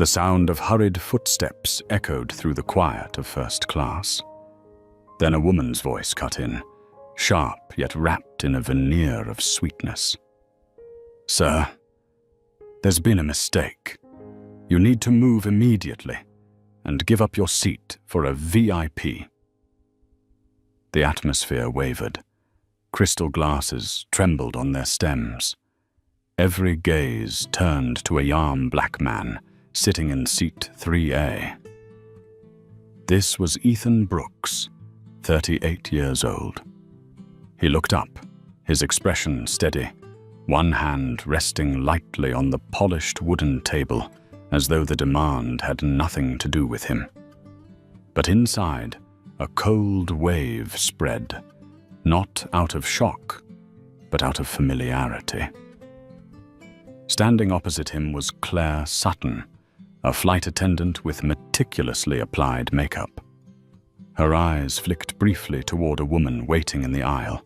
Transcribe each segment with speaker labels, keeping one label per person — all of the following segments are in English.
Speaker 1: The sound of hurried footsteps echoed through the quiet of first class. Then a woman's voice cut in, sharp yet wrapped in a veneer of sweetness. "Sir, there's been a mistake. You need to move immediately and give up your seat for a VIP." The atmosphere wavered. Crystal glasses trembled on their stems. Every gaze turned to a young black man sitting in seat 3A. This was Ethan Brooks, 38 years old. He looked up, his expression steady, one hand resting lightly on the polished wooden table as though the demand had nothing to do with him. But inside, a cold wave spread, not out of shock, but out of familiarity. Standing opposite him was Claire Sutton, a flight attendant with meticulously applied makeup. Her eyes flicked briefly toward a woman waiting in the aisle,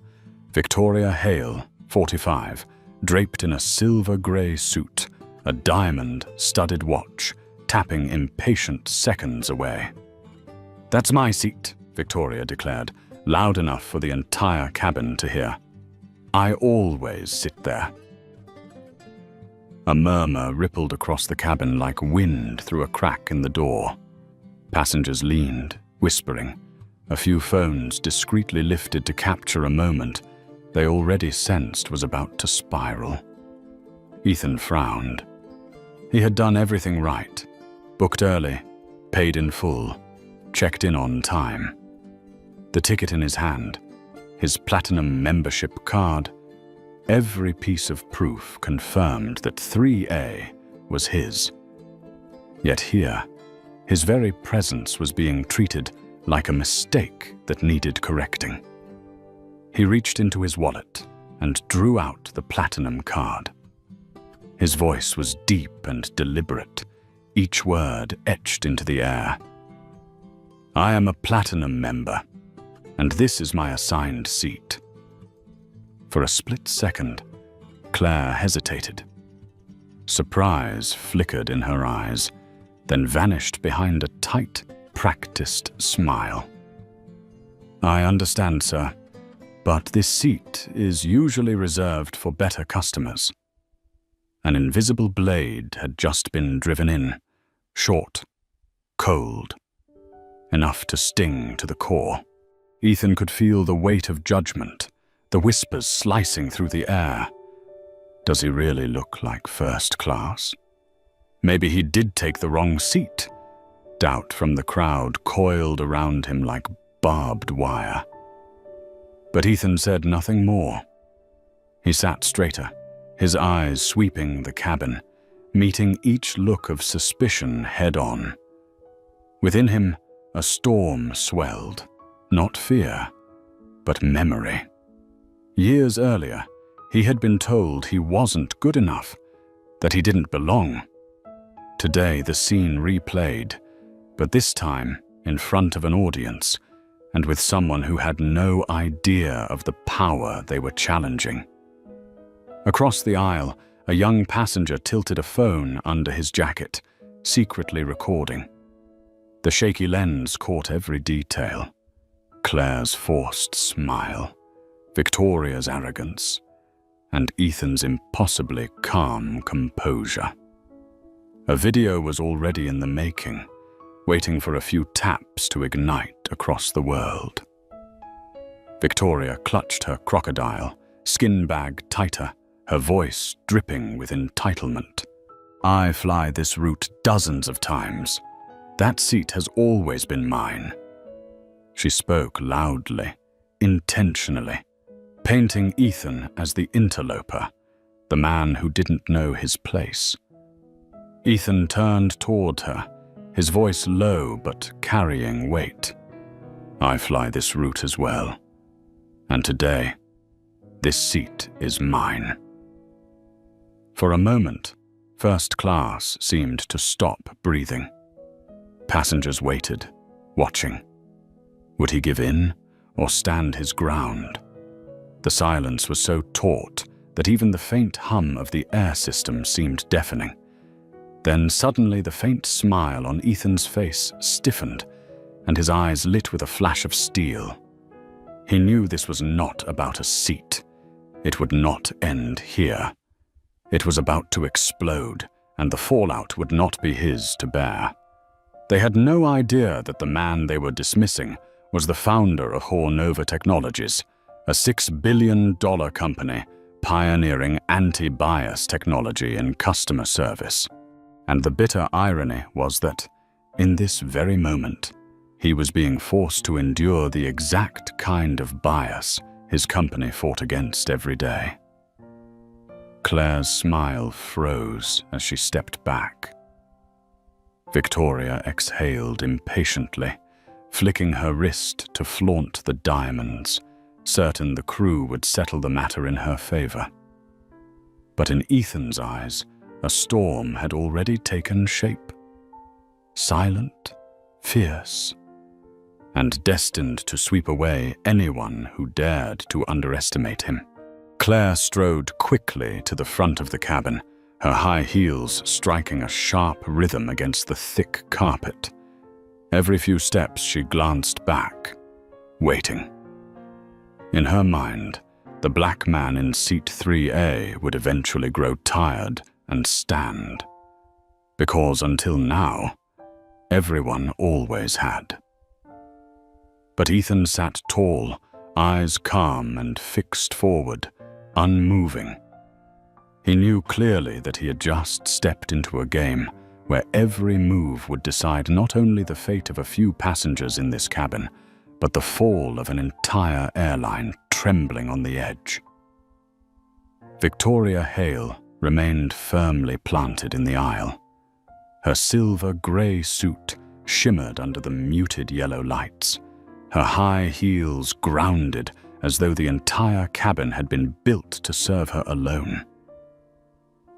Speaker 1: Victoria Hale, 45, draped in a silver-gray suit, a diamond-studded watch, tapping impatient seconds away. "That's my seat," Victoria declared, loud enough for the entire cabin to hear. "I always sit there." A murmur rippled across the cabin like wind through a crack in the door. Passengers leaned, whispering, a few phones discreetly lifted to capture a moment they already sensed was about to spiral. Ethan frowned. He had done everything right, booked early, paid in full, checked in on time. The ticket in his hand, his platinum membership card, every piece of proof confirmed that 3A was his. Yet here, his very presence was being treated like a mistake that needed correcting. He reached into his wallet and drew out the platinum card. His voice was deep and deliberate, each word etched into the air. "I am a platinum member, and this is my assigned seat." For a split second, Claire hesitated. Surprise flickered in her eyes, then vanished behind a tight, practiced smile. "I understand, sir, but this seat is usually reserved for better customers." An invisible blade had just been driven in, short, cold, enough to sting to the core. Ethan could feel the weight of judgment, the whispers slicing through the air. Does he really look like first class? Maybe he did take the wrong seat. Doubt from the crowd coiled around him like barbed wire. But Ethan said nothing more. He sat straighter, his eyes sweeping the cabin, meeting each look of suspicion head-on. Within him, a storm swelled, not fear, but memory. Years earlier, he had been told he wasn't good enough, that he didn't belong. Today, the scene replayed, but this time in front of an audience, and with someone who had no idea of the power they were challenging. Across the aisle, a young passenger tilted a phone under his jacket, secretly recording. The shaky lens caught every detail. Claire's forced smile, Victoria's arrogance, and Ethan's impossibly calm composure. A video was already in the making, waiting for a few taps to ignite across the world. Victoria clutched her crocodile, skin bag tighter, her voice dripping with entitlement. "I fly this route dozens of times. That seat has always been mine." She spoke loudly, intentionally, painting Ethan as the interloper, the man who didn't know his place. Ethan turned toward her, his voice low but carrying weight. "I fly this route as well. And today, this seat is mine." For a moment, first class seemed to stop breathing. Passengers waited, watching. Would he give in or stand his ground? The silence was so taut that even the faint hum of the air system seemed deafening. Then suddenly the faint smile on Ethan's face stiffened, and his eyes lit with a flash of steel. He knew this was not about a seat. It would not end here. It was about to explode, and the fallout would not be his to bear. They had no idea that the man they were dismissing was the founder of Hornova Technologies, a $6 billion company pioneering anti-bias technology in customer service. And the bitter irony was that, in this very moment, he was being forced to endure the exact kind of bias his company fought against every day. Claire's smile froze as she stepped back. Victoria exhaled impatiently, flicking her wrist to flaunt the diamonds, certain the crew would settle the matter in her favor. But in Ethan's eyes, a storm had already taken shape. Silent, fierce, and destined to sweep away anyone who dared to underestimate him. Claire strode quickly to the front of the cabin, her high heels striking a sharp rhythm against the thick carpet. Every few steps she glanced back, waiting. In her mind, the black man in seat 3A would eventually grow tired and stand. Because until now, everyone always had. But Ethan sat tall, eyes calm and fixed forward, unmoving. He knew clearly that he had just stepped into a game where every move would decide not only the fate of a few passengers in this cabin, but the fall of an entire airline trembling on the edge. Victoria Hale remained firmly planted in the aisle. Her silver-grey suit shimmered under the muted yellow lights, her high heels grounded as though the entire cabin had been built to serve her alone.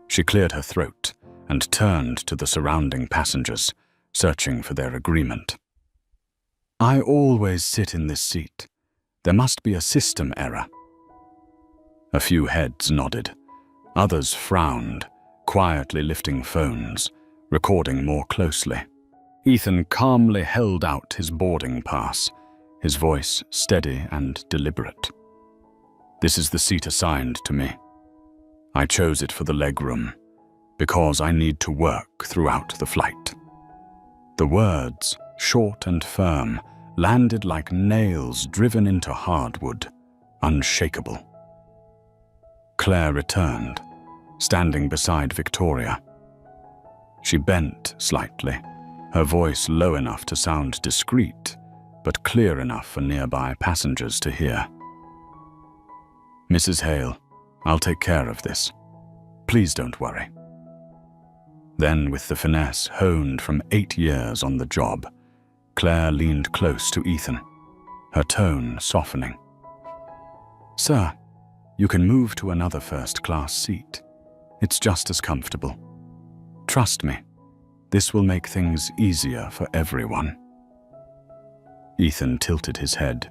Speaker 1: She cleared her throat and turned to the surrounding passengers, searching for their agreement. "I always sit in this seat. There must be a system error." A few heads nodded. Others frowned, quietly lifting phones, recording more closely. Ethan calmly held out his boarding pass, his voice steady and deliberate. "This is the seat assigned to me. I chose it for the legroom, because I need to work throughout the flight." The words, short and firm, landed like nails driven into hardwood, unshakable. Claire returned, standing beside Victoria. She bent slightly, her voice low enough to sound discreet, but clear enough for nearby passengers to hear. "Mrs. Hale, I'll take care of this. Please don't worry." Then, with the finesse honed from 8 years on the job, Claire leaned close to Ethan, her tone softening. "Sir, you can move to another first-class seat. It's just as comfortable. Trust me, this will make things easier for everyone." Ethan tilted his head,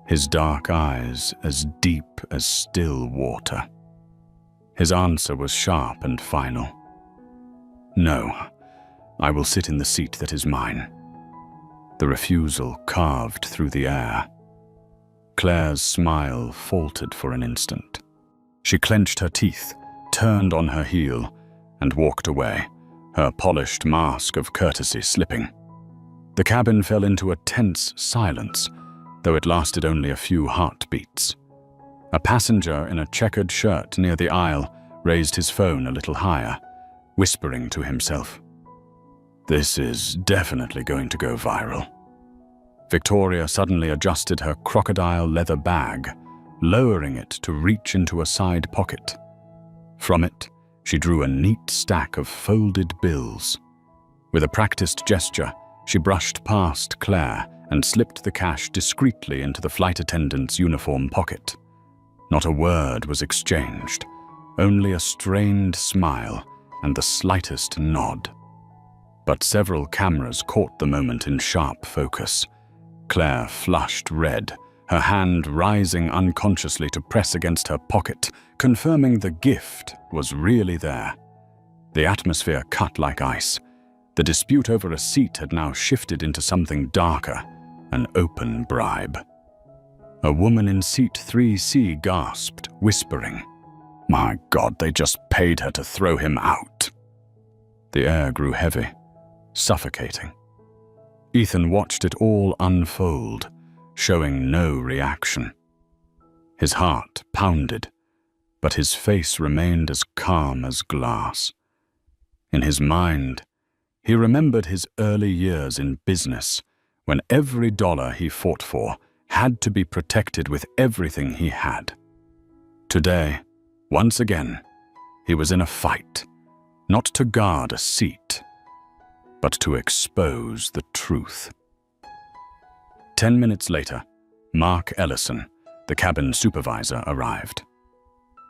Speaker 1: his dark eyes as deep as still water. His answer was sharp and final. "No, I will sit in the seat that is mine." The refusal carved through the air. Claire's smile faltered for an instant. She clenched her teeth, turned on her heel, and walked away, her polished mask of courtesy slipping. The cabin fell into a tense silence, though it lasted only a few heartbeats. A passenger in a checkered shirt near the aisle raised his phone a little higher, whispering to himself, "This is definitely going to go viral." Victoria suddenly adjusted her crocodile leather bag, lowering it to reach into a side pocket. From it, she drew a neat stack of folded bills. With a practiced gesture, she brushed past Claire and slipped the cash discreetly into the flight attendant's uniform pocket. Not a word was exchanged, only a strained smile and the slightest nod. But several cameras caught the moment in sharp focus. Claire flushed red, her hand rising unconsciously to press against her pocket, confirming the gift was really there. The atmosphere cut like ice. The dispute over a seat had now shifted into something darker, an open bribe. A woman in seat 3C gasped, whispering, "My God, they just paid her to throw him out." The air grew heavy, suffocating. Ethan watched it all unfold, showing no reaction. His heart pounded, but his face remained as calm as glass. In his mind, he remembered his early years in business, when every dollar he fought for had to be protected with everything he had. Today, once again, he was in a fight, not to guard a seat, but to expose the truth. 10 minutes later, Mark Ellison, the cabin supervisor, arrived.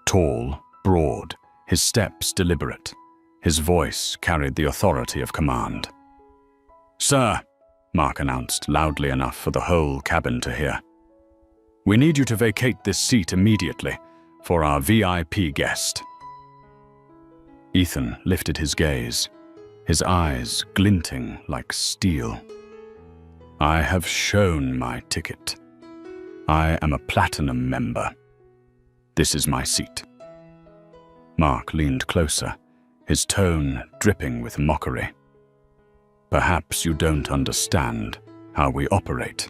Speaker 1: Tall, broad, his steps deliberate. His voice carried the authority of command. "Sir," Mark announced loudly enough for the whole cabin to hear, "we need you to vacate this seat immediately for our VIP guest." Ethan lifted his gaze, his eyes glinting like steel. "I have shown my ticket. I am a platinum member. This is my seat." Mark leaned closer, his tone dripping with mockery. "Perhaps you don't understand how we operate.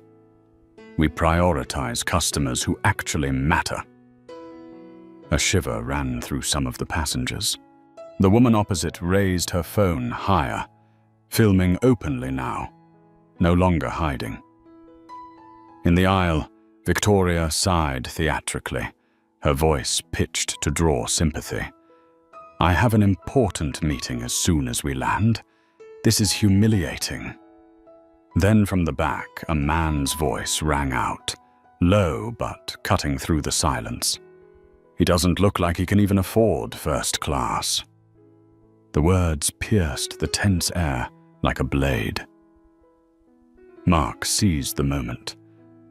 Speaker 1: We prioritize customers who actually matter." A shiver ran through some of the passengers. The woman opposite raised her phone higher, filming openly now, no longer hiding. In the aisle, Victoria sighed theatrically, her voice pitched to draw sympathy. "I have an important meeting as soon as we land. This is humiliating." Then from the back, a man's voice rang out, low but cutting through the silence. "He doesn't look like he can even afford first class." The words pierced the tense air like a blade. Mark seized the moment,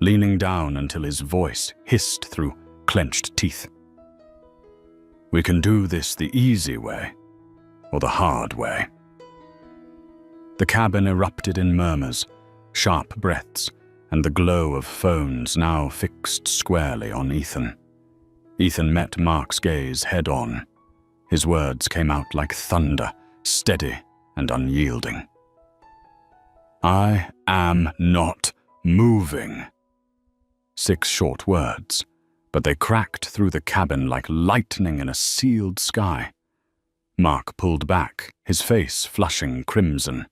Speaker 1: leaning down until his voice hissed through clenched teeth. "We can do this the easy way, or the hard way." The cabin erupted in murmurs, sharp breaths, and the glow of phones now fixed squarely on Ethan. Ethan met Mark's gaze head-on. His words came out like thunder, steady and unyielding. "I am not moving." 6 short words, but they cracked through the cabin like lightning in a sealed sky. Mark pulled back, his face flushing crimson.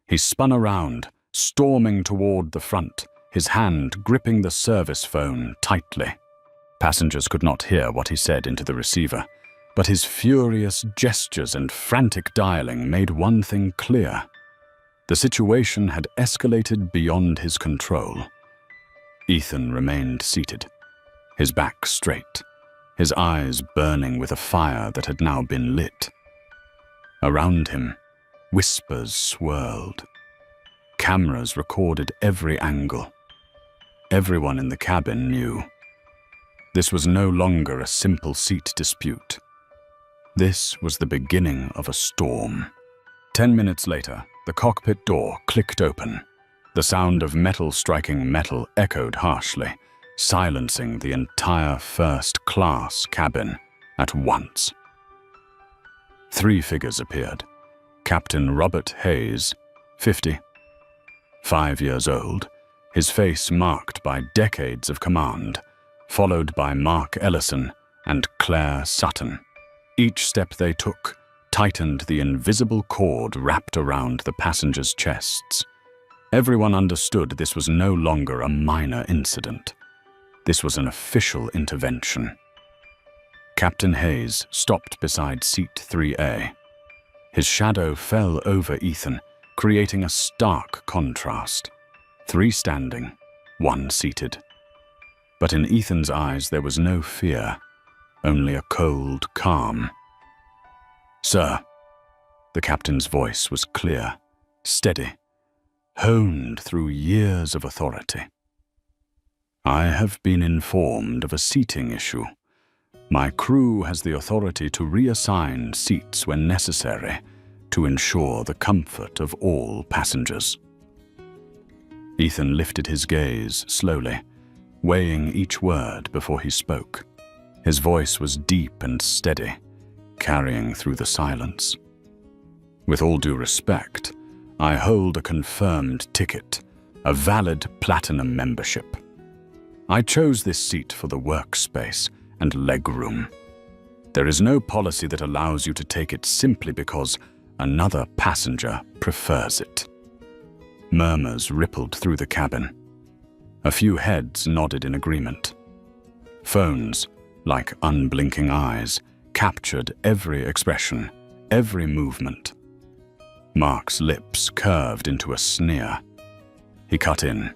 Speaker 1: He spun around, storming toward the front, his hand gripping the service phone tightly. Passengers could not hear what he said into the receiver, but his furious gestures and frantic dialing made one thing clear. The situation had escalated beyond his control. Ethan remained seated, his back straight, his eyes burning with a fire that had now been lit. Around him, whispers swirled. Cameras recorded every angle. Everyone in the cabin knew. This was no longer a simple seat dispute. This was the beginning of a storm. 10 minutes later, the cockpit door clicked open. The sound of metal striking metal echoed harshly, silencing the entire first-class cabin at once. 3 figures appeared. Captain Robert Hayes, 50, 5 years old, his face marked by decades of command, followed by Mark Ellison and Claire Sutton. Each step they took tightened the invisible cord wrapped around the passengers' chests. Everyone understood this was no longer a minor incident. This was an official intervention. Captain Hayes stopped beside seat 3A. His shadow fell over Ethan, creating a stark contrast. 3 standing, 1 seated. But in Ethan's eyes there was no fear, only a cold calm. "Sir," the captain's voice was clear, steady, honed through years of authority. "I have been informed of a seating issue. My crew has the authority to reassign seats when necessary to ensure the comfort of all passengers. Ethan lifted his gaze slowly, weighing each word before he spoke. His voice was deep and steady, carrying through the silence. With all due respect, I hold a confirmed ticket, a valid platinum membership. I chose this seat for the workspace and legroom. There is no policy that allows you to take it simply because another passenger prefers it. Murmurs rippled through the cabin. A few heads nodded in agreement. Phones, like unblinking eyes, captured every expression, every movement. Mark's lips curved into a sneer. He cut in.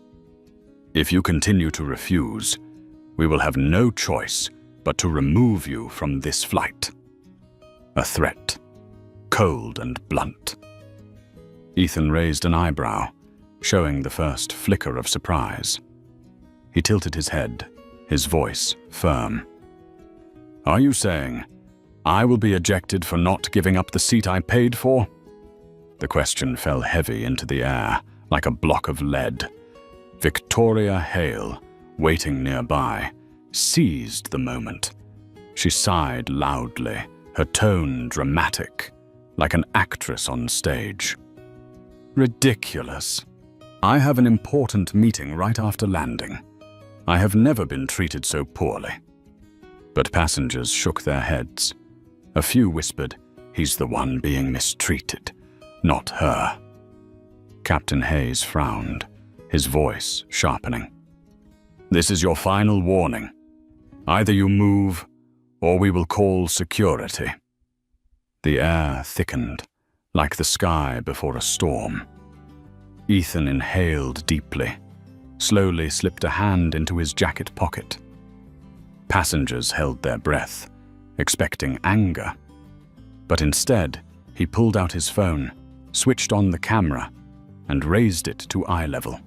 Speaker 1: "If you continue to refuse, we will have no choice but to remove you from this flight." A threat, cold and blunt. Ethan raised an eyebrow, showing the first flicker of surprise. He tilted his head, his voice firm. "Are you saying I will be ejected for not giving up the seat I paid for?" The question fell heavy into the air, like a block of lead. Victoria Hale, waiting nearby, seized the moment. She sighed loudly, her tone dramatic, like an actress on stage. "Ridiculous. I have an important meeting right after landing. I have never been treated so poorly." But passengers shook their heads. A few whispered, "He's the one being mistreated, not her." Captain Hayes frowned, his voice sharpening. "This is your final warning. Either you move, or we will call security." The air thickened, like the sky before a storm. Ethan inhaled deeply, slowly slipped a hand into his jacket pocket. Passengers held their breath, expecting anger. But instead, he pulled out his phone, switched on the camera, and raised it to eye level.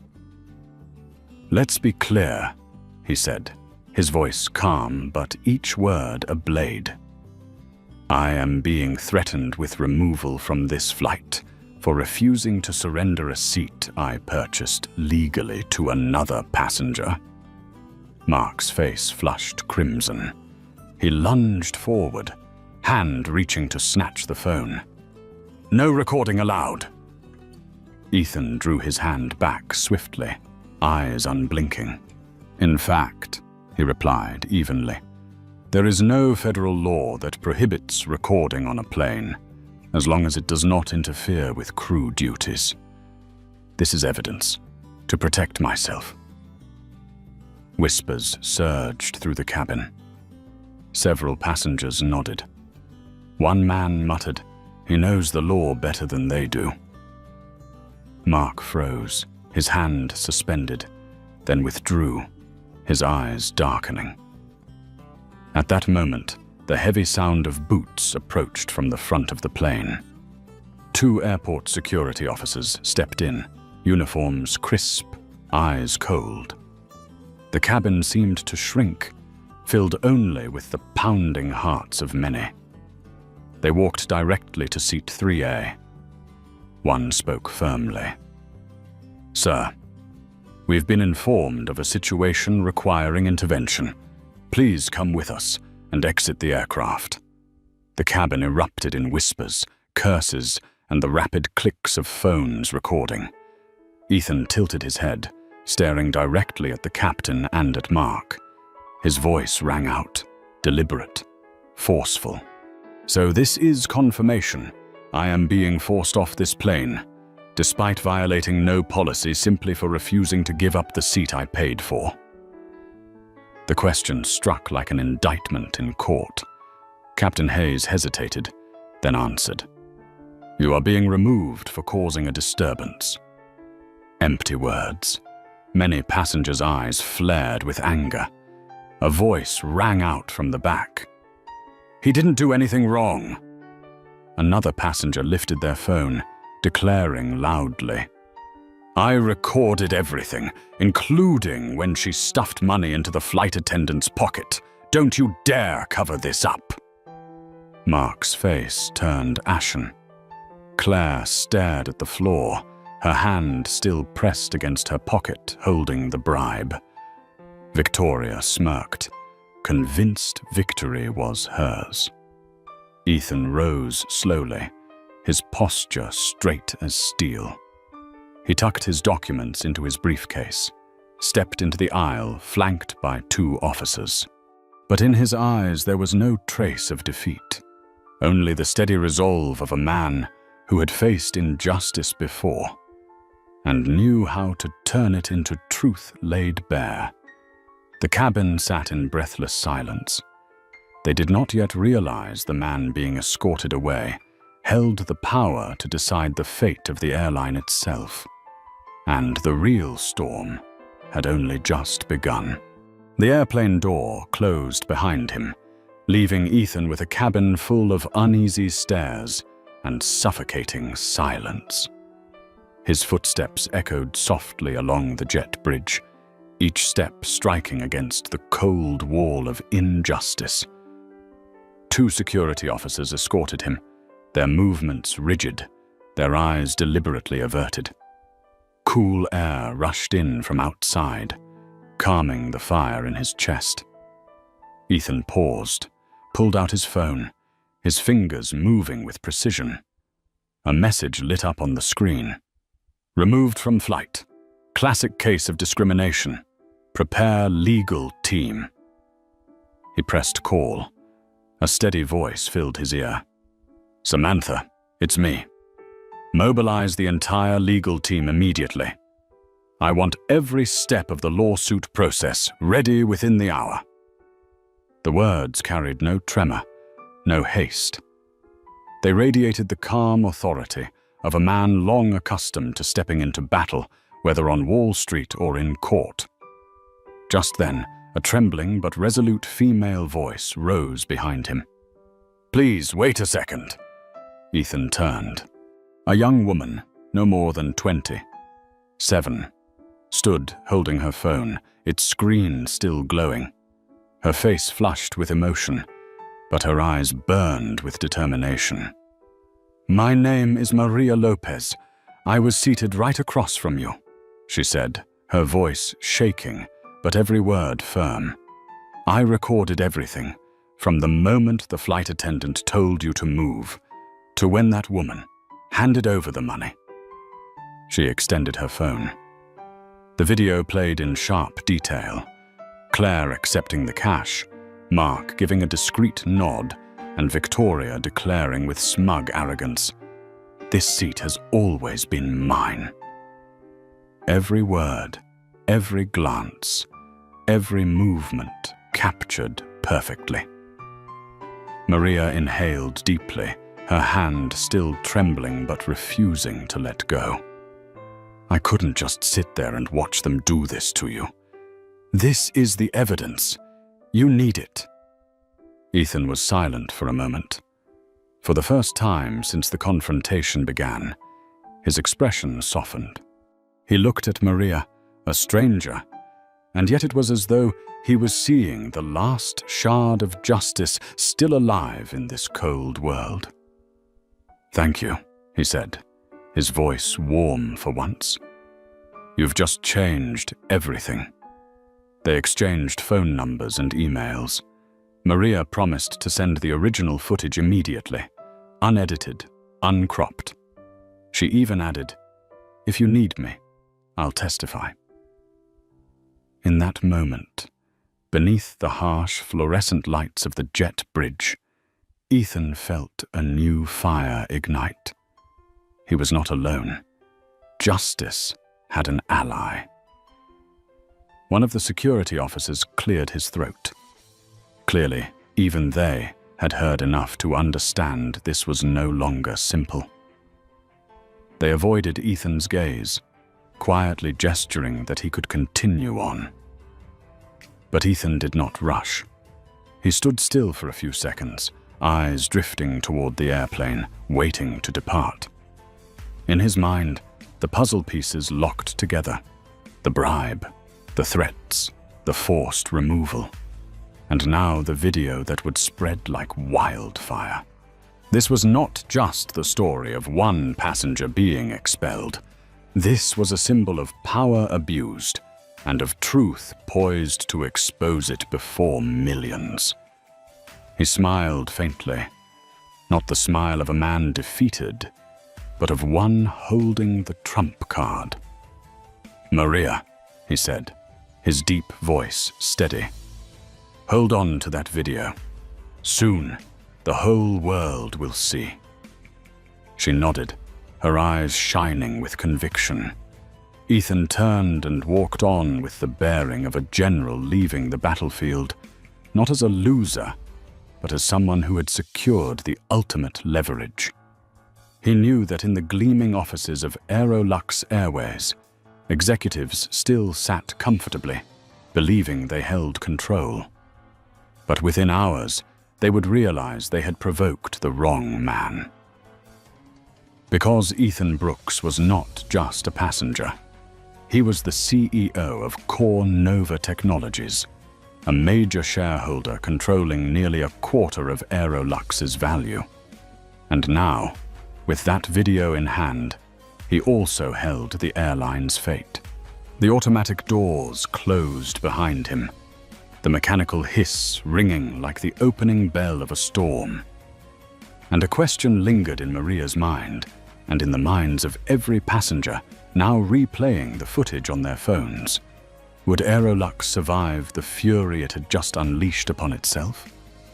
Speaker 1: "Let's be clear," he said, his voice calm but each word a blade. "I am being threatened with removal from this flight for refusing to surrender a seat I purchased legally to another passenger." Mark's face flushed crimson. He lunged forward, hand reaching to snatch the phone. "No recording allowed." Ethan drew his hand back swiftly, eyes unblinking. "In fact," he replied evenly, "there is no federal law that prohibits recording on a plane, as long as it does not interfere with crew duties. This is evidence, to protect myself." Whispers surged through the cabin. Several passengers nodded. One man muttered, "He knows the law better than they do." Mark froze, his hand suspended, then withdrew, his eyes darkening. At that moment, the heavy sound of boots approached from the front of the plane. 2 airport security officers stepped in, uniforms crisp, eyes cold. The cabin seemed to shrink, filled only with the pounding hearts of many. They walked directly to seat 3A. One spoke firmly. "Sir, we've been informed of a situation requiring intervention. Please come with us and exit the aircraft." The cabin erupted in whispers, curses, and the rapid clicks of phones recording. Ethan tilted his head, staring directly at the captain and at Mark. His voice rang out, deliberate, forceful. "So this is confirmation. I am being forced off this plane, despite violating no policy simply for refusing to give up the seat I paid for." The question struck like an indictment in court. Captain Hayes hesitated, then answered. "You are being removed for causing a disturbance." Empty words. Many passengers' eyes flared with anger. A voice rang out from the back. "He didn't do anything wrong." Another passenger lifted their phone, declaring loudly, "I recorded everything, including when she stuffed money into the flight attendant's pocket, Don't you dare cover this up." Mark's face turned ashen. Claire stared at the floor, her hand still pressed against her pocket, holding the bribe. Victoria smirked, convinced victory was hers. Ethan rose slowly, his posture straight as steel. He tucked his documents into his briefcase, stepped into the aisle, flanked by 2 officers. But in his eyes there was no trace of defeat, only the steady resolve of a man who had faced injustice before and knew how to turn it into truth laid bare. The cabin sat in breathless silence. They did not yet realize the man being escorted away held the power to decide the fate of the airline itself. And the real storm had only just begun. The airplane door closed behind him, leaving Ethan with a cabin full of uneasy stares and suffocating silence. His footsteps echoed softly along the jet bridge, each step striking against the cold wall of injustice. 2 security officers escorted him, their movements rigid, their eyes deliberately averted. Cool air rushed in from outside, calming the fire in his chest. Ethan paused, pulled out his phone, his fingers moving with precision. A message lit up on the screen. "Removed from flight. Classic case of discrimination. Prepare legal team." He pressed call. A steady voice filled his ear. "Samantha, it's me. Mobilize the entire legal team immediately. I want every step of the lawsuit process ready within the hour." The words carried no tremor, no haste. They radiated the calm authority of a man long accustomed to stepping into battle, whether on Wall Street or in court. Just then, a trembling but resolute female voice rose behind him. "Please wait a second." Ethan turned. A young woman, no more than 27, stood holding her phone, its screen still glowing. Her face flushed with emotion, but her eyes burned with determination. "My name is Maria Lopez. I was seated right across from you," she said, her voice shaking, but every word firm. "I recorded everything, from the moment the flight attendant told you to move, to when that woman handed over the money." She extended her phone. The video played in sharp detail. Claire accepting the cash, Mark giving a discreet nod, and Victoria declaring with smug arrogance, "This seat has always been mine." Every word, every glance, every movement captured perfectly. Maria inhaled deeply, her hand still trembling but refusing to let go. "I couldn't just sit there and watch them do this to you. This is the evidence. You need it." Ethan was silent for a moment. For the first time since the confrontation began, his expression softened. He looked at Maria, a stranger, and yet it was as though he was seeing the last shard of justice still alive in this cold world. "Thank you," he said, his voice warm for once. "You've just changed everything." They exchanged phone numbers and emails. Maria promised to send the original footage immediately, unedited, uncropped. She even added, "If you need me, I'll testify." In that moment, beneath the harsh fluorescent lights of the jet bridge, Ethan felt a new fire ignite. He was not alone. Justice had an ally. One of the security officers cleared his throat. Clearly, even they had heard enough to understand this was no longer simple. They avoided Ethan's gaze, quietly gesturing that he could continue on. But Ethan did not rush. He stood still for a few seconds, eyes drifting toward the airplane, waiting to depart. In his mind, the puzzle pieces locked together. The bribe, the threats, the forced removal. and now the video that would spread like wildfire. This was not just the story of one passenger being expelled. This was a symbol of power abused and of truth poised to expose it before millions. He smiled faintly, not the smile of a man defeated, but of one holding the trump card. "Maria," he said, his deep voice steady. "Hold on to that video. Soon, the whole world will see." She nodded, her eyes shining with conviction. Ethan turned and walked on with the bearing of a general leaving the battlefield, not as a loser, but as someone who had secured the ultimate leverage. He knew that in the gleaming offices of Aerolux Airways, executives still sat comfortably, believing they held control. But within hours, they would realize they had provoked the wrong man. Because Ethan Brooks was not just a passenger. He was the CEO of Core Nova Technologies, a major shareholder controlling nearly a quarter of Aerolux's value. And now, with that video in hand, he also held the airline's fate. The automatic doors closed behind him, the mechanical hiss ringing like the opening bell of a storm. And a question lingered in Maria's mind, and in the minds of every passenger now replaying the footage on their phones. Would Aerolux survive the fury it had just unleashed upon itself?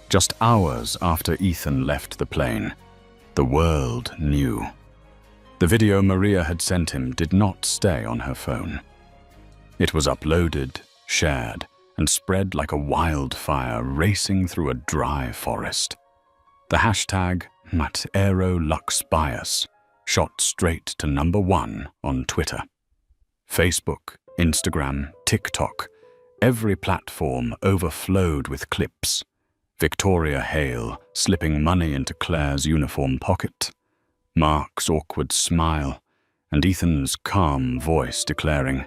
Speaker 1: Just hours after Ethan left the plane, the world knew. The video Maria had sent him did not stay on her phone. It was uploaded, shared, and spread like a wildfire racing through a dry forest. The hashtag #AeroluxBias shot straight to #1 on Twitter. Facebook, Instagram, TikTok, every platform overflowed with clips. Victoria Hale slipping money into Claire's uniform pocket, Mark's awkward smile, and Ethan's calm voice declaring,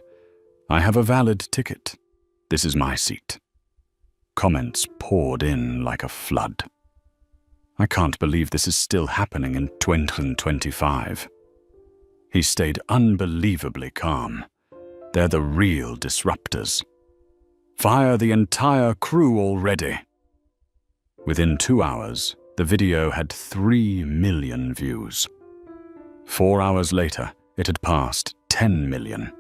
Speaker 1: "I have a valid ticket. This is my seat." Comments poured in like a flood. "I can't believe this is still happening in 2025. He stayed unbelievably calm. "They're the real disruptors. Fire the entire crew already." Within 2 hours, the video had 3 million views. 4 hours later, it had passed 10 million.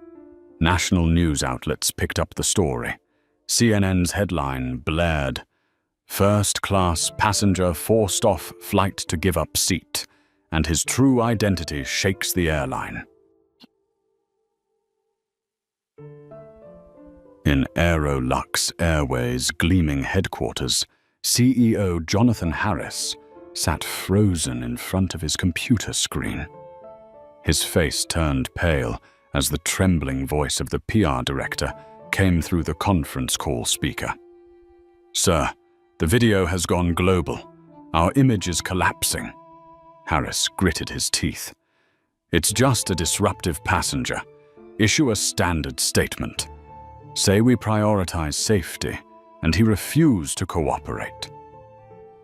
Speaker 1: National news outlets picked up the story. CNN's headline blared, "First-class passenger forced off flight to give up seat, and his true identity shakes the airline." In Aerolux Airways' gleaming headquarters, CEO Jonathan Harris sat frozen in front of his computer screen. His face turned pale as the trembling voice of the PR director came through the conference call speaker. "Sir, the video has gone global. Our image is collapsing." Harris gritted his teeth. "It's just a disruptive passenger. Issue a standard statement. Say we prioritize safety," and he refused to cooperate.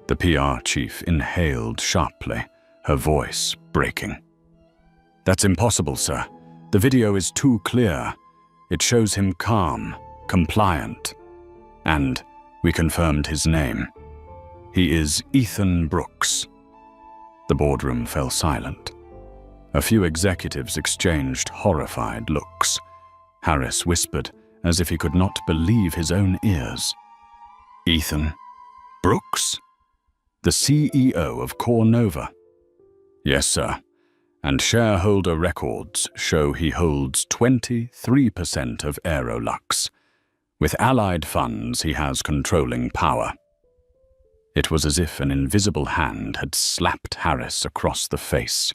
Speaker 1: The PR chief inhaled sharply, her voice breaking. "That's impossible, sir. The video is too clear. It shows him calm, compliant. And we confirmed his name. He is Ethan Brooks." The boardroom fell silent. A few executives exchanged horrified looks. Harris whispered, as if he could not believe his own ears. "Ethan Brooks? The CEO of Core Nova?" "Yes, sir. And shareholder records show he holds 23% of Aerolux. With allied funds, he has controlling power." It was as if an invisible hand had slapped Harris across the face.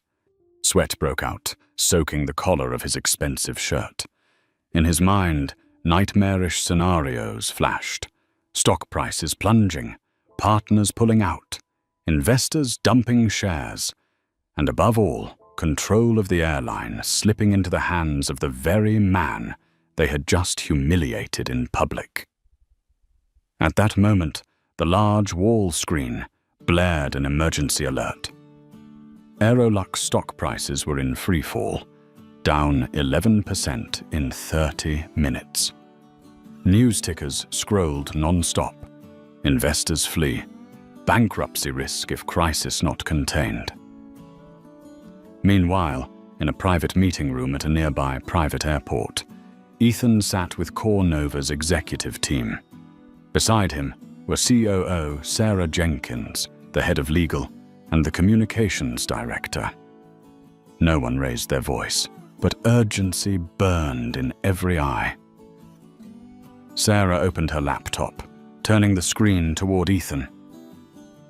Speaker 1: Sweat broke out, soaking the collar of his expensive shirt. In his mind, nightmarish scenarios flashed. Stock prices plunging, partners pulling out, investors dumping shares, and above all, control of the airline slipping into the hands of the very man they had just humiliated in public. At that moment, the large wall screen blared an emergency alert. Aerolux stock prices were in freefall, down 11% in 30 minutes. News tickers scrolled non-stop. Investors flee. Bankruptcy risk if crisis not contained. Meanwhile, in a private meeting room at a nearby private airport, Ethan sat with CoreNova's executive team. Beside him were COO Sarah Jenkins, the head of legal, and the communications director. No one raised their voice, but urgency burned in every eye. Sarah opened her laptop, turning the screen toward Ethan.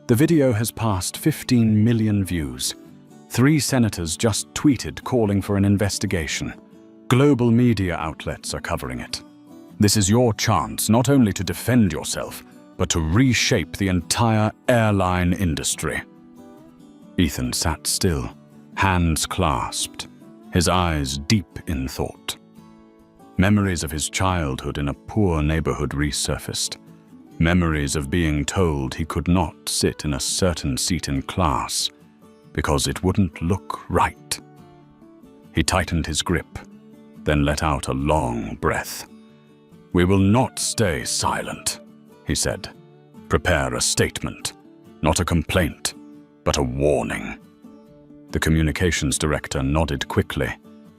Speaker 1: The video has passed 15 million views. 3 senators just tweeted calling for an investigation. Global media outlets are covering it. This is your chance not only to defend yourself, but to reshape the entire airline industry. Ethan sat still, hands clasped, his eyes deep in thought. Memories of his childhood in a poor neighborhood resurfaced. Memories of being told he could not sit in a certain seat in class because it wouldn't look right. He tightened his grip, then let out a long breath. "We will not stay silent," he said. "Prepare a statement, not a complaint, but a warning." The communications director nodded quickly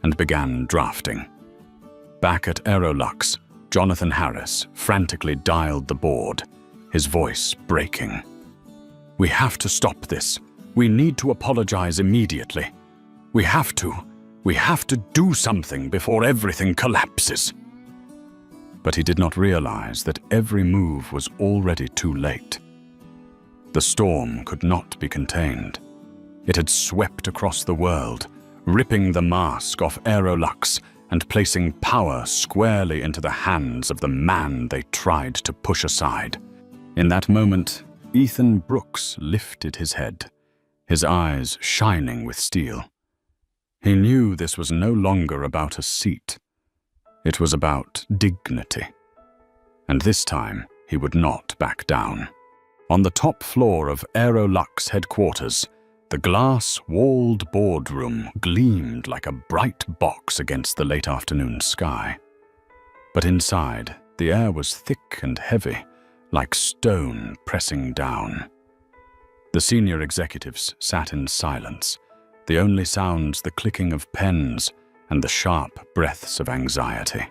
Speaker 1: and began drafting. Back at Aerolux, Jonathan Harris frantically dialed the board, his voice breaking. "We have to stop this. We need to apologize immediately. We have to do something before everything collapses." But he did not realize that every move was already too late. The storm could not be contained. It had swept across the world, ripping the mask off Aerolux and placing power squarely into the hands of the man they tried to push aside. In that moment, Ethan Brooks lifted his head, his eyes shining with steel. He knew this was no longer about a seat. It was about dignity. And this time, he would not back down. On the top floor of Aerolux headquarters, the glass-walled boardroom gleamed like a bright box against the late afternoon sky. But inside, the air was thick and heavy, like stone pressing down. The senior executives sat in silence, the only sounds the clicking of pens and the sharp breaths of anxiety.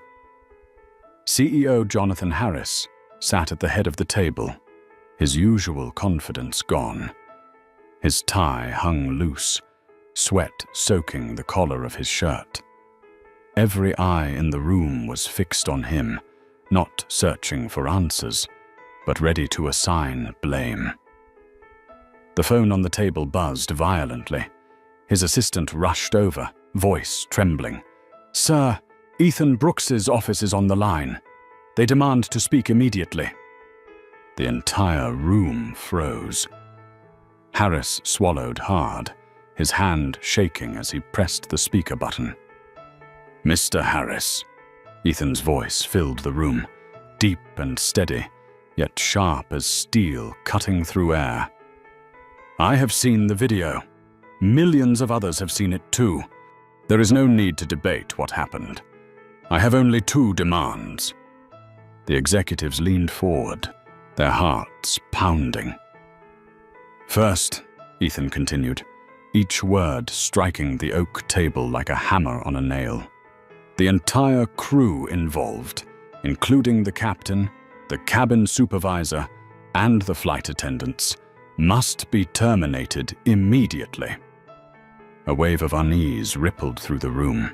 Speaker 1: CEO Jonathan Harris sat at the head of the table, his usual confidence gone. His tie hung loose, sweat soaking the collar of his shirt. Every eye in the room was fixed on him, not searching for answers, but ready to assign blame. The phone on the table buzzed violently. His assistant rushed over, voice trembling. "Sir, Ethan Brooks's office is on the line. They demand to speak immediately." The entire room froze. Harris swallowed hard, his hand shaking as he pressed the speaker button. "Mr. Harris," Ethan's voice filled the room, deep and steady, yet sharp as steel cutting through air. "I have seen the video. Millions of others have seen it too. There is no need to debate what happened. I have only 2 demands." The executives leaned forward, their hearts pounding. "First," Ethan continued, each word striking the oak table like a hammer on a nail, "the entire crew involved, including the captain, the cabin supervisor, and the flight attendants, must be terminated immediately." A wave of unease rippled through the room.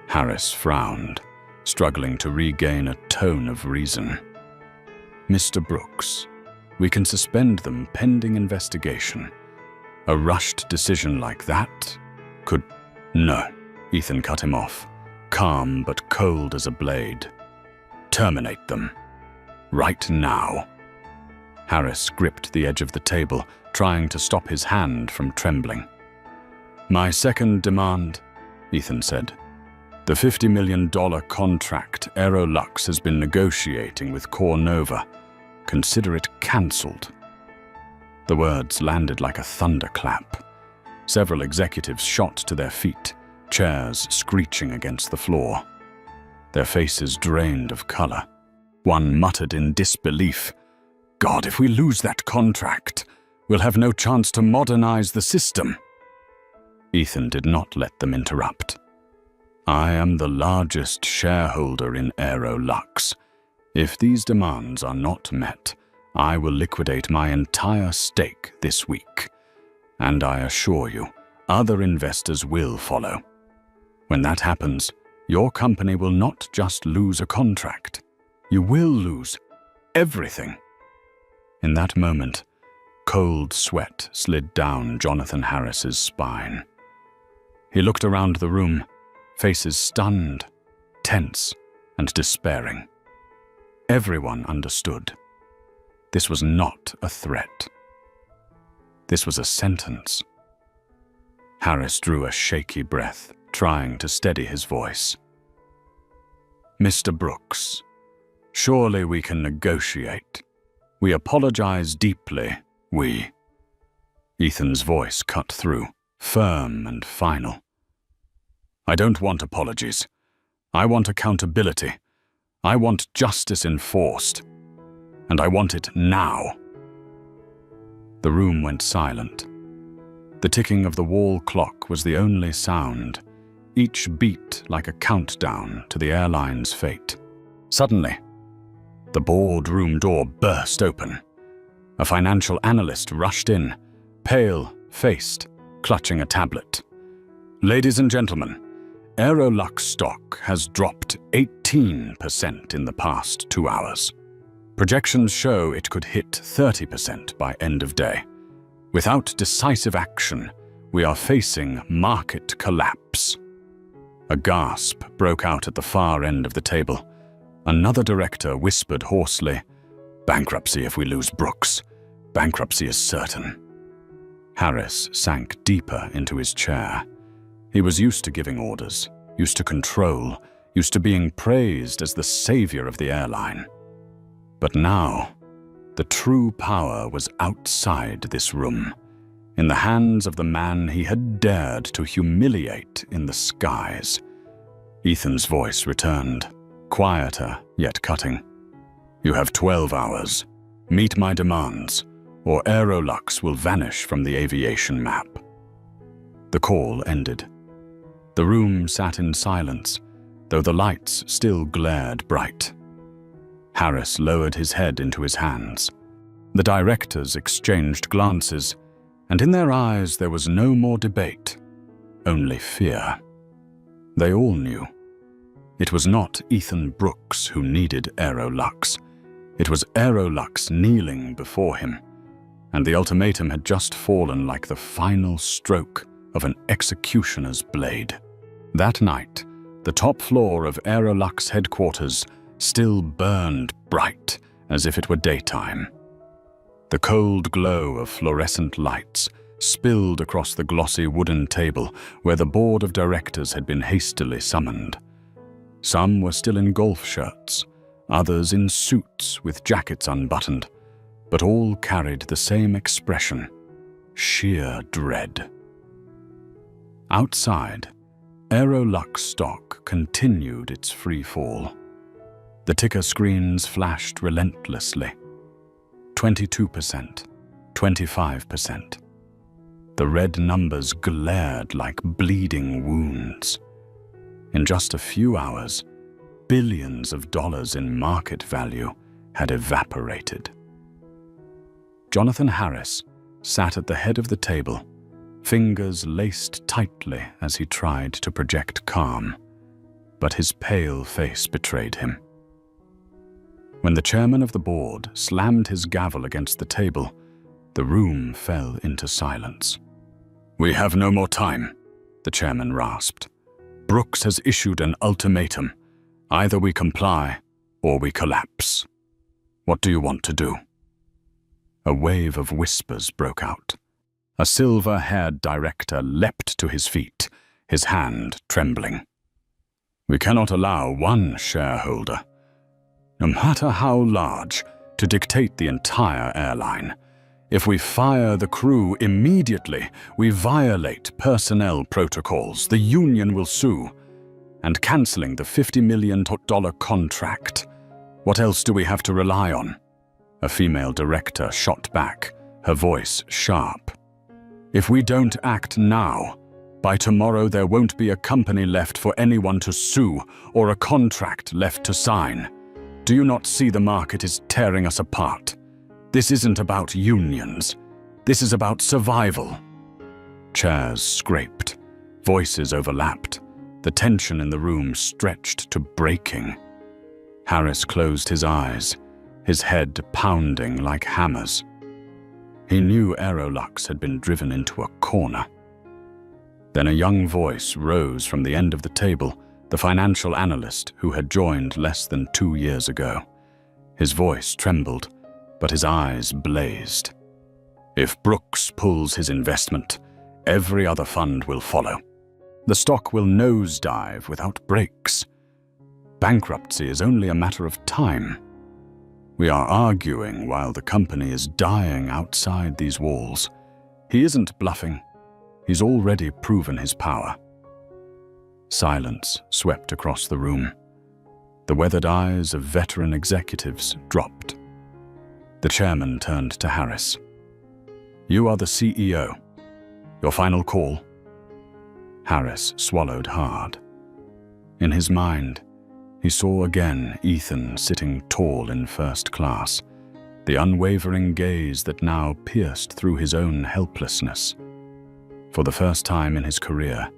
Speaker 1: Harris frowned, struggling to regain a tone of reason. "Mr. Brooks, we can suspend them pending investigation. A rushed decision like that could—" "No," Ethan cut him off, calm but cold as a blade. "Terminate them. Right now." Harris gripped the edge of the table, trying to stop his hand from trembling. "My second demand," Ethan said. "The $50 million contract Aerolux has been negotiating with CoreNova consider it cancelled." The words landed like a thunderclap. Several executives shot to their feet, chairs screeching against the floor. Their faces drained of color. One muttered in disbelief, "God, if we lose that contract, we'll have no chance to modernize the system." Ethan did not let them interrupt. "I am the largest shareholder in Aerolux. If these demands are not met, I will liquidate my entire stake this week. And I assure you, other investors will follow. When that happens, your company will not just lose a contract. You will lose everything." In that moment, cold sweat slid down Jonathan Harris's spine. He looked around the room, faces stunned, tense, and despairing. Everyone understood. This was not a threat. This was a sentence. Harris drew a shaky breath, trying to steady his voice. "Mr. Brooks, surely we can negotiate. We apologize deeply, we." Ethan's voice cut through, firm and final. "I don't want apologies. I want accountability. I want justice enforced. And I want it now." The room went silent. The ticking of the wall clock was the only sound, each beat like a countdown to the airline's fate. Suddenly, the boardroom door burst open. A financial analyst rushed in, pale-faced, clutching a tablet. "Ladies and gentlemen, Aerolux stock has dropped 18% in the past 2 hours. Projections show it could hit 30% by end of day. Without decisive action, we are facing market collapse." A gasp broke out at the far end of the table. Another director whispered hoarsely, "Bankruptcy if we lose Brooks. Bankruptcy is certain." Harris sank deeper into his chair. He was used to giving orders, used to control, used to being praised as the savior of the airline. But now, the true power was outside this room, in the hands of the man he had dared to humiliate in the skies. Ethan's voice returned, quieter yet cutting. "You have 12 hours. Meet my demands, or Aerolux will vanish from the aviation map." The call ended. The room sat in silence, though the lights still glared bright. Harris lowered his head into his hands. The directors exchanged glances, and in their eyes there was no more debate, only fear. They all knew. It was not Ethan Brooks who needed Aerolux. It was Aerolux kneeling before him, and the ultimatum had just fallen like the final stroke of an executioner's blade. That night, the top floor of Aerolux headquarters still burned bright as if it were daytime. The cold glow of fluorescent lights spilled across the glossy wooden table where the board of directors had been hastily summoned. Some were still in golf shirts, others in suits with jackets unbuttoned, but all carried the same expression, sheer dread. Outside, Aerolux stock continued its free fall. The ticker screens flashed relentlessly. 22%, 25%. The red numbers glared like bleeding wounds. In just a few hours, billions of dollars in market value had evaporated. Jonathan Harris sat at the head of the table, fingers laced tightly as he tried to project calm, but his pale face betrayed him. When the chairman of the board slammed his gavel against the table, the room fell into silence. "We have no more time," the chairman rasped. "Brooks has issued an ultimatum. Either we comply or we collapse. What do you want to do?" A wave of whispers broke out. A silver-haired director leapt to his feet, his hand trembling. "We cannot allow one shareholder, no matter how large, to dictate the entire airline. If we fire the crew immediately, we violate personnel protocols. The union will sue. And cancelling the $50 million contract. What else do we have to rely on? A female director shot back, her voice sharp. If we don't act now, by tomorrow there won't be a company left for anyone to sue or a contract left to sign. Do you not see the market is tearing us apart? This isn't about unions. This is about survival. Chairs scraped. Voices overlapped. The tension in the room stretched to breaking. Harris closed his eyes, his head pounding like hammers. He knew Aerolux had been driven into a corner. Then a young voice rose from the end of the table, the financial analyst who had joined less than 2 years ago. His voice trembled, but his eyes blazed. If Brooks pulls his investment, every other fund will follow. The stock will nosedive without breaks. Bankruptcy is only a matter of time. We are arguing while the company is dying outside these walls. He isn't bluffing. He's already proven his power. Silence swept across the room. The weathered eyes of veteran executives dropped. The chairman turned to Harris. You are the CEO. Your final call? Harris swallowed hard. In his mind, he saw again Ethan sitting tall in first class, the unwavering gaze that now pierced through his own helplessness. For the first time in his career,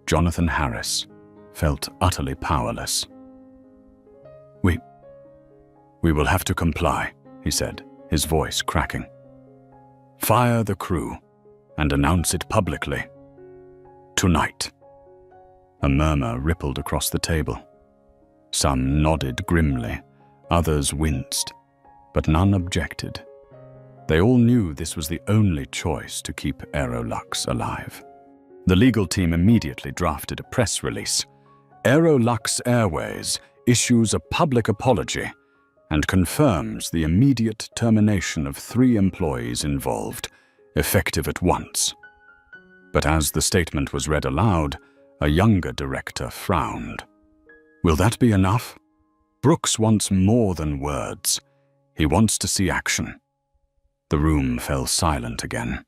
Speaker 1: Jonathan Harris felt utterly powerless. We will have to comply, he said, his voice cracking. Fire the crew and announce it publicly. Tonight. A murmur rippled across the table. Some nodded grimly, others winced, but none objected. They all knew this was the only choice to keep Aerolux alive. The legal team immediately drafted a press release. Aerolux Airways issues a public apology and confirms the immediate termination of 3 employees involved, effective at once. But as the statement was read aloud, a younger director frowned. Will that be enough? Brooks wants more than words. He wants to see action. The room fell silent again.